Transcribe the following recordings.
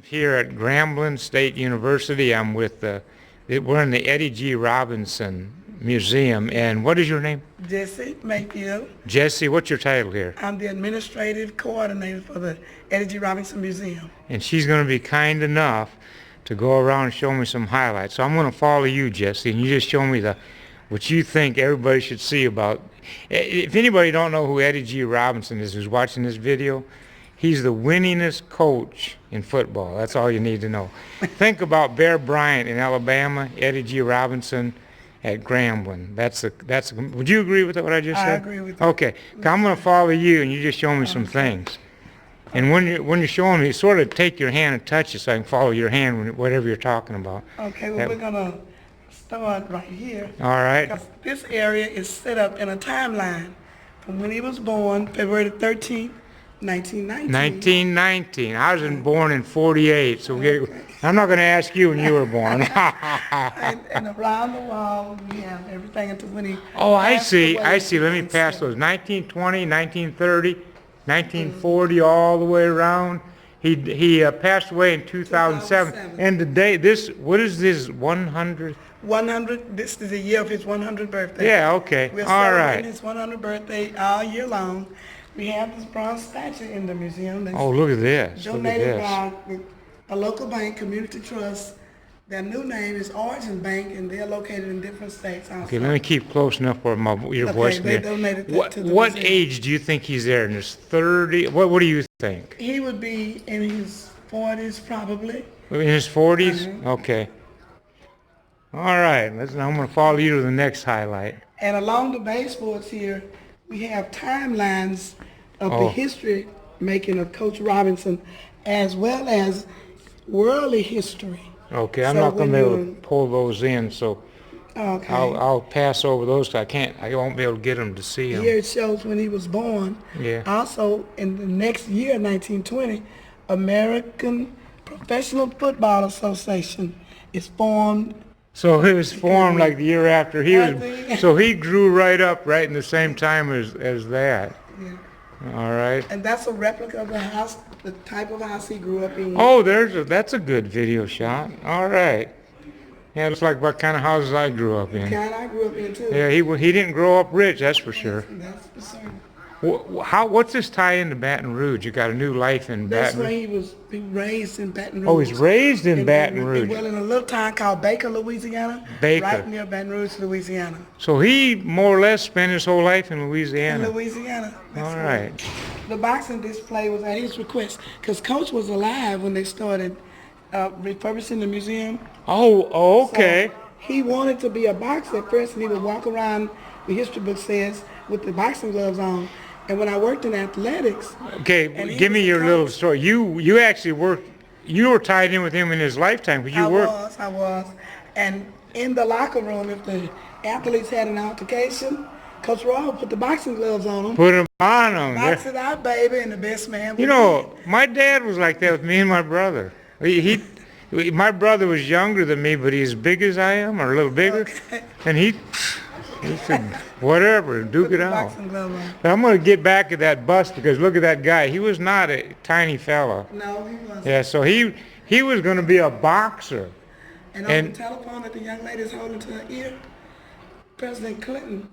Here at Grambling State University. I'm with we're in the Eddie G. Robinson Museum. And what is your name? Jesse Mayfield. Jesse, what's your title here? I'm the administrative coordinator for the Eddie G. Robinson Museum. And she's going to be kind enough to go around and show me some highlights. So I'm going to follow you, Jesse, and you just show me what you think everybody should see about. If anybody don't know who Eddie G. Robinson is who's watching this video, he's the winningest coach in football. That's all you need to know. Think about Bear Bryant in Alabama, Eddie G. Robinson at Grambling. Would you agree with what I just said? I agree with you. Okay. I'm going to follow you, and you just show me some things. And when you're showing me, sort of take your hand and touch it so I can follow your hand whatever you're talking about. Okay, well, we're going to start right here. All right. Because this area is set up in a timeline from when he was born, February the 13th, 1919. 1919. I was born in 48, so I'm not going to ask you when you were born. and around the wall, we have everything until when he Oh, I see. away I see. Let me pass those. 1920, 1930, 1940, all the way around. He passed away in 2007. And today, what is this 100th? 100. This is the year of his 100th birthday. Yeah. Okay. We're All celebrating right. his 100th birthday all year long. We have this bronze statue in the museum. That's Oh, look at this. Look at donated this. by a local bank, Community Trust. Their new name is Origin Bank, and they're located in different states also. Okay, let me keep close enough for your voice. They donated that to the What museum. age do you think he's there? In his 30? What do you think? He would be in his 40s probably. In his 40s? Mhm. Okay. All right. I'm going to follow you to the next highlight. And along the baseboards here, we have timelines of the Oh. history making of Coach Robinson, as well as worldly history. Okay, I'm So not going to when be able to you- pull those in, so Okay. I'll pass over those 'cause I won't be able to get them to see them. Here it shows when he was born. Yeah. Also, in the next year, 1920, American Professional Football Association is formed. So it was formed like the year after he I was, think- so he grew right up right in the same time as that. Yeah. All right. And that's a replica of the house, the type of house he grew up in. Oh, that's a good video shot. All right. Yeah, it looks like what kind of houses I grew up in. Kind I grew up in too. Yeah, he didn't grow up rich, that's for sure. That's for certain. What's this tie into Baton Rouge? You got a new life in That's Baton where Rouge? he raised in Baton Rouge. Oh, he's raised in Baton Rouge. Well, in a little town called Baker, Louisiana. Baker. Right near Baton Rouge, Louisiana. So he more or less spent his whole life in Louisiana. In Louisiana. That's All right. The boxing display was at his request, because Coach was alive when they started refurbishing the museum. Oh, okay. So he wanted to be a boxer at first, and he would walk around, the history book says, with the boxing gloves on. And when I worked in athletics, Okay, and he give me was a your coach. little story. You actually you were tied in with him in his lifetime, because you worked. I was. And in the locker room, if the athletes had an altercation, Coach Roy would put the boxing gloves on them. Put him on him. Box it out, baby, and the best man would You know, my dad was like that with me and my brother. My brother was younger than me, but he's as big as I am, or a little bigger. Okay. And he said, whatever, duke put it the out. boxing glove on. But I'm going to get back at that bus, because look at that guy. He was not a tiny fella. No, he wasn't. Yeah, so he was going to be a boxer. And on And- the telephone that the young lady's holding to her ear, President Clinton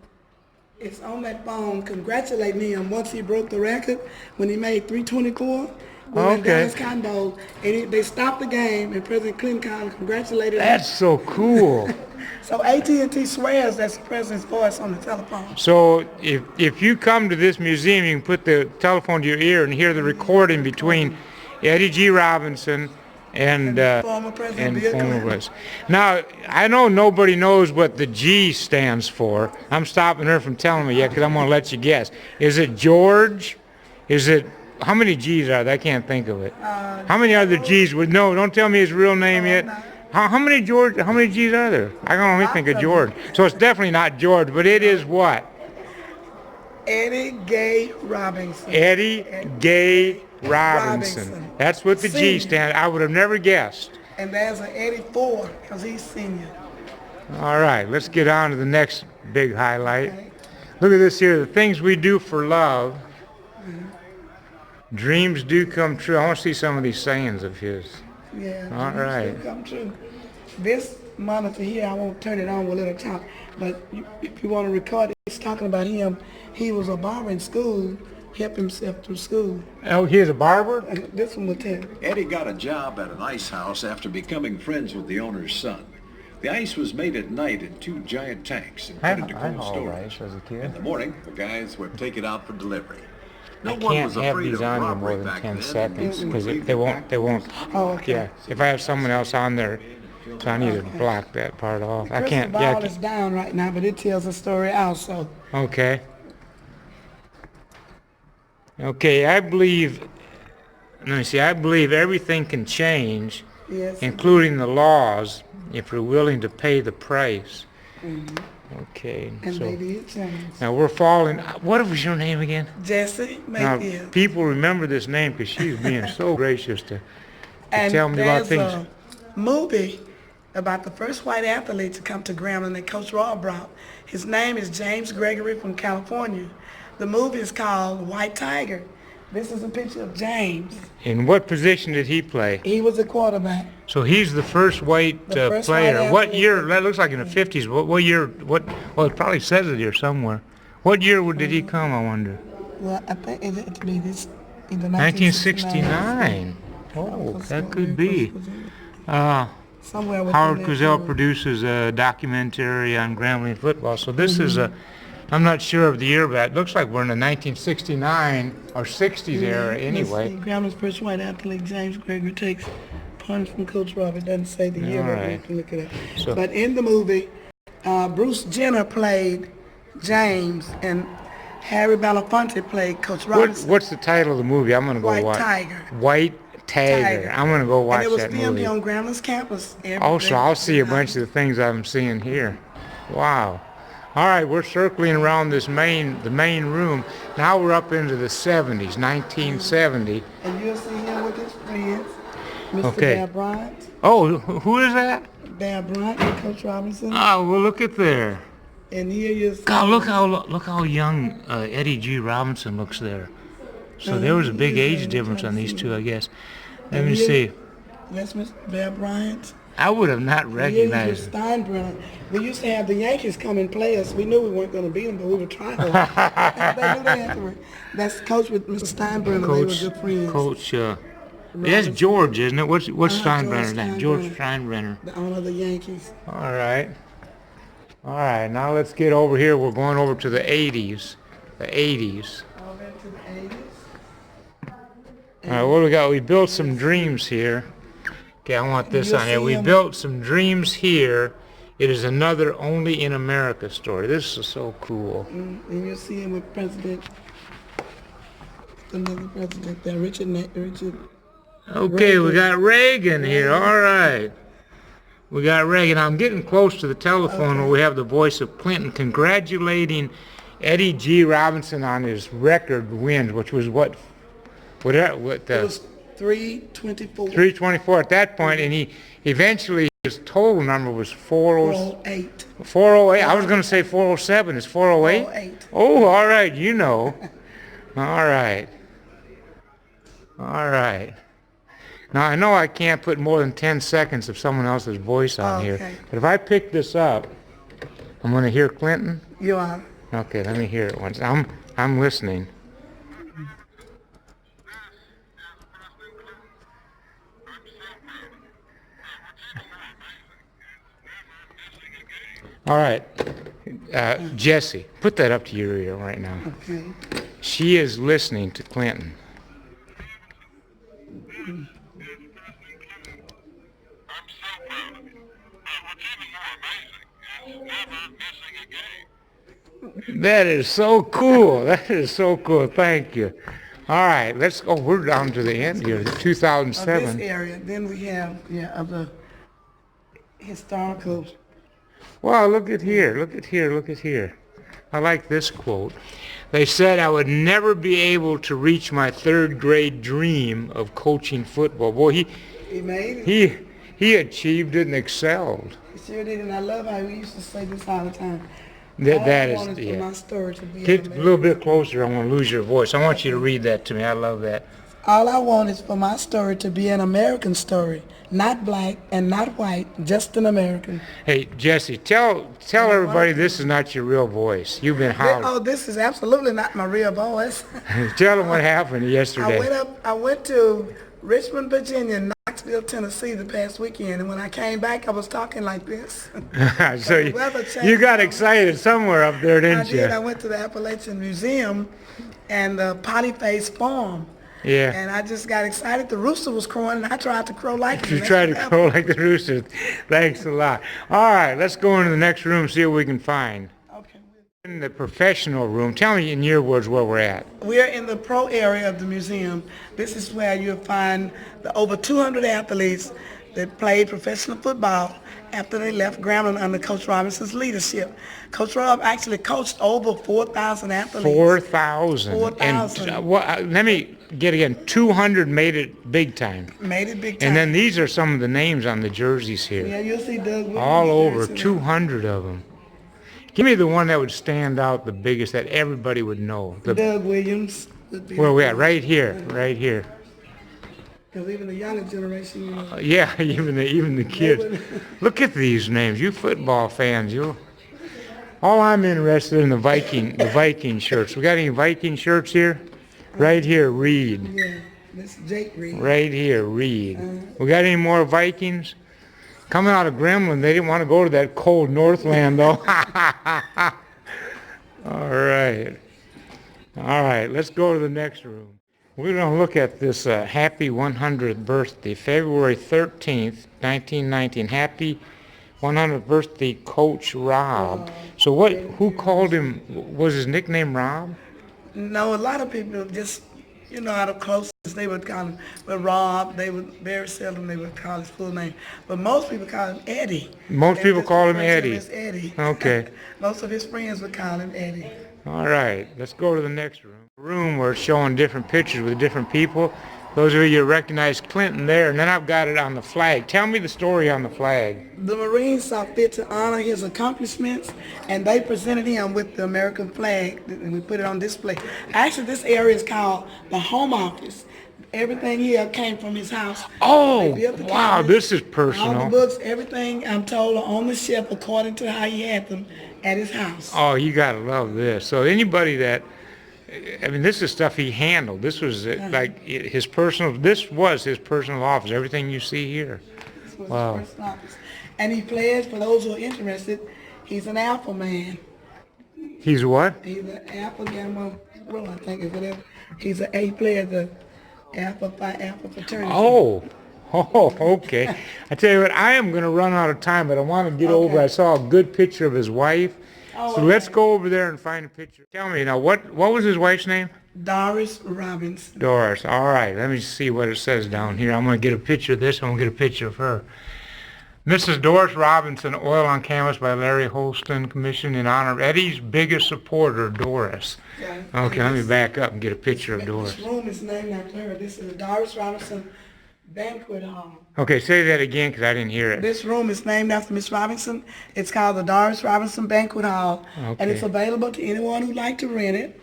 is on that phone congratulating him once he broke the record when he made 324. We went Okay. Dallas Cotton Bowl, and they stopped the game, and President Clinton congratulated him. That's so cool. So AT&T swears that's the president's voice on the telephone. So if you come to this museum, you can put the telephone to your ear and hear the recording between Eddie G. Robinson and Former President Bill former Clinton. was. Now, I know nobody knows what the G stands for. I'm stopping her from telling me yet, because I'm going to let you guess. Is it George? How many G's are there? I can't think of it. How many other G's? No, don't tell me his real name yet. no. How many G's are there? I can only think of George. So it's definitely not George, but it is what? Eddie Gay Robinson. Eddie Gay Robinson. Robinson. That's what the G Senior. stands. I would have never guessed. And there's an Eddie Ford, because he's senior. All right, let's get on to the next big highlight. Look at this here, the things we do for love. Dreams do come true. I want to see some of these sayings of his. Yeah, All dreams right. do come true. This monitor here, I won't turn it on, we'll let it talk. But if you want to record it, it's talking about him. He was a barber in school, helped himself through school. Oh, he's a barber? And this one will tell. Eddie got a job at an ice house after becoming friends with the owner's son. The ice was made at night in 2 giant tanks and put into I cold hauled storage. ice as a kid. In the morning, the guys would take it out for delivery. No I one can't was have afraid these of on you robbery more than back 10 then, seconds and because would leave they the won't, back Oh, okay. yeah. If I have someone else on there, so I need to block that part off. I can't, yeah. Crystal ball is down right now, but it tells a story also. Okay. Okay, I believe, let me see, I believe everything can change, Yes. including the laws, if we're willing to pay the price. Okay, And so maybe it changed. now we're falling. What was your name again? Jesse Now, Mayfield. people remember this name because she's being so gracious to And tell me about there's things. a movie about the first white athlete to come to Grambling that Coach Raw brought. His name is James Gregory from California. The movie is called White Tiger. This is a picture of James. In what position did he play? He was a quarterback. So he's the first white The first player. white What athlete. year? That looks like in the 50s. What year? Well, it probably says it here somewhere. What year did he come, I wonder? Well, I think it had to be this in the 1969. Oh, that could be. Somewhere within Howard that Cosell period. produces a documentary on Grambling football. So this is a, I'm not sure of the year, but it looks like we're in the 1969 or 60s era anyway. Let's see. Grambling's first white athlete, James Gregory, takes points from Coach Rob. It doesn't say the year, All but we right. can look it up. So- But in the movie, Bruce Jenner played James, and Harry Belafonte played Coach Robinson. What's the title of the movie? I'm gonna go White watch. Tiger. White Tiger. I'm gonna go watch and it was that filmed movie. here on Grambling's campus. Oh, so I'll see a bunch of the things I'm seeing here. Wow. All right, we're circling around the main room. Now we're up into the 70s, 1970. And you'll see him with his friends, Mr. Okay. Bear Bryant. Oh, who is that? Bear Bryant and Coach Robinson. Oh, well, look at there. And here you see God, look how young Eddie G. Robinson looks there. So there was a big age difference on these two, I guess. Let me see. That's Mr. Bear Bryant. I would have not Here's recognized. Steinbrenner. We used to have the Yankees come and play us. We knew we weren't going to beat them, but we would try hard. They knew they had to win. That's Coach with Mr. Steinbrenner. They were good friends. Coach, that's George, isn't it? What's Steinbrenner's name? Steinbrenner. George Steinbrenner. The owner of the Yankees. All right. All right, now let's get over here. We're going over to the 80s. The 80s. Over to the 80s. All right, what do we got? We built some dreams here. Okay, I want this You'll on here. see We him. built some dreams here. It is another only in America story. This is so cool. And you'll see him with President, another president there, Richard. Okay, we got Reagan here. All right. We got Reagan. I'm getting close to the telephone where we have the voice of Clinton congratulating Eddie G. Robinson on his record wins, which was what It was 324. 324 at that point, and he eventually, his total number was 408. 408. I was going to say 407. It's 408? 408. Oh, all right, you know. All right. All right. Now, I know I can't put more than 10 seconds of someone else's voice on here, Okay. but if I pick this up, I'm going to hear Clinton. You are. Okay, let me hear it once. I'm listening. All right, Jesse, put that up to your ear right now. Okay. She is listening to Clinton. That is so cool. That is so cool. Thank you. All right, let's go. We're down to the end here, Of this 2007. area, then we have, of the historical. Wow, look at here. Look at here. Look at here. I like this quote. They said I would never be able to reach my third grade dream of coaching football. Boy, He made it. he achieved it and excelled. He sure did, and I love how we used to say this all the time. That I is, wanted for yeah. my story to be Get a amazing. little bit closer. I want to lose your voice. I want you to read that to me. I love that. All I want is for my story to be an American story, not black and not white, just an American. Hey, Jesse, tell everybody this is not your real voice. You've been Oh, howled. this is absolutely not my real voice. Tell them what happened yesterday. I went to Richmond, Virginia, Knoxville, Tennessee the past weekend, and when I came back, I was talking like this. So The weather changed. you got excited somewhere up there, I didn't did. I you? went to the Appalachian Museum and the Polyface Farm. Yeah. And I just got excited. The rooster was crowing, and I tried to crow like him. You try to crow like the rooster. Thanks a lot. All right, let's go into the next room and see what we can find. Okay. In the professional room, tell me in your words where we're at. We're in the pro area of the museum. This is where you'll find the over 200 athletes that played professional football after they left Grambling under Coach Robinson's leadership. Coach Rob actually coached over 4,000 athletes. 4,000. 4,000. And let me get again. 200 made it big time. Made it big time. And then these are some of the names on the jerseys here. Yeah, you'll see Doug Williams. All over, jersey. 200 of them. Give me the one that would stand out the biggest that everybody would know. Doug Williams. Would be Where are we at? Right here. Right here. Because even the younger generation, you know. Yeah, even the kids. Look at these names. You football fans, all I'm interested in the Viking shirts. We got any Viking shirts here? Right here, Reed. Yeah, this is Jake Reed. Right here, Reed. We got any more Vikings? Coming out of Grambling, they didn't want to go to that cold Northland though. All right. All right, let's go to the next room. We're going to look at this happy 100th birthday, February 13th, 1919. Happy 100th birthday, Coach Rob. So who called him? Was his nickname Rob? No, a lot of people just, out of closeness, they would call him, but Rob, very seldom they would call his full name. But most people call him Eddie. Most people call him Eddie. It's Eddie. Okay. Most of his friends would call him Eddie. All right, let's go to the next room. Room where it's showing different pictures with different people. Those of you recognize Clinton there, and then I've got it on the flag. Tell me the story on the flag. The Marines saw fit to honor his accomplishments, and they presented him with the American flag, and we put it on display. Actually, this area is called the home office. Everything here came from his house. Oh, They built the wow, cabinets, this is all personal. the books, everything, I'm told, are on the shelf according to how he had them at his house. Oh, you gotta love this. So anybody that, this is stuff he handled. This was this was his personal office, everything you see here. This was Wow. his first office. And he pledged, for those who are interested, he's an alpha man. He's what? He's an alpha gamma rho, I think, is whatever. He played the alpha fraternity. Oh, okay. I tell you what, I am going to run out of time, but I want to get over. I saw a good picture of his wife. So let's go over there and find a picture. Tell me now, what was his wife's name? Doris Robinson. Doris. All right, let me see what it says down here. I'm going to get a picture of this. I'm going to get a picture of her. Mrs. Doris Robinson, Oil on Canvas by Larry Holston, commissioned in honor of Eddie's biggest supporter, Doris. Yeah. Okay, let me back up and get a picture of Doris. This room is named after her. This is the Doris Robinson Banquet Hall. Okay, say that again because I didn't hear it. This room is named after Miss Robinson. It's called the Doris Robinson Banquet Hall. Okay. And it's available to anyone who'd like to rent it.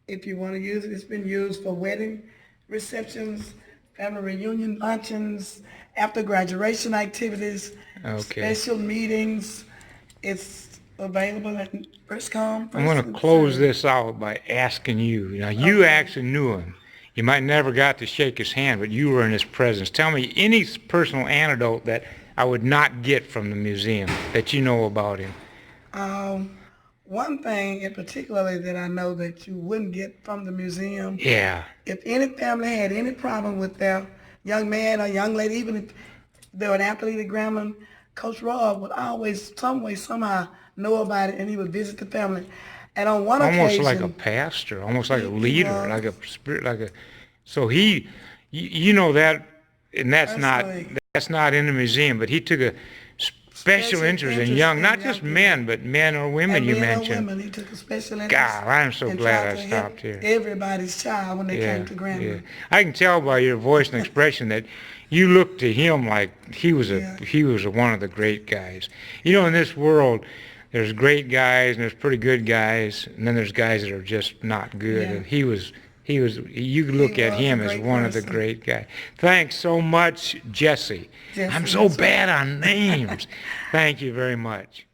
If you want to use it, it's been used for wedding receptions, family reunion luncheons, after graduation activities, Okay. special meetings. It's available at first come, first I'm going to served. close this out by asking you. Now, you actually knew him. You might never got to shake his hand, but you were in his presence. Tell me any personal anecdote that I would not get from the museum that you know about him. One thing in particular that I know that you wouldn't get from the museum, Yeah. if any family had any problem with their young man or young lady, even if they were an athlete at Grambling, Coach Rob would always, some way, somehow know about it, and he would visit the family. And on one Almost occasion, like a pastor, almost like a He leader, was. like a spirit, so you know that, and that's Personally. not in the museum, but he took a special interest in young, not just men, but men or women and you men or mentioned. women, he took a special interest. God, I'm so and glad tried I to stopped help here. everybody's child when they came to Grambling. I can tell by your voice and expression that you look to him like he was one of the great guys. You know, in this world, there's great guys and there's pretty good guys, and then there's guys that are just not good. Yeah. And he He was. You look at was a him as great one of the person. great guys. Thanks so much, Jesse. Jesse, I'm so that's right. bad on names. Thank you very much.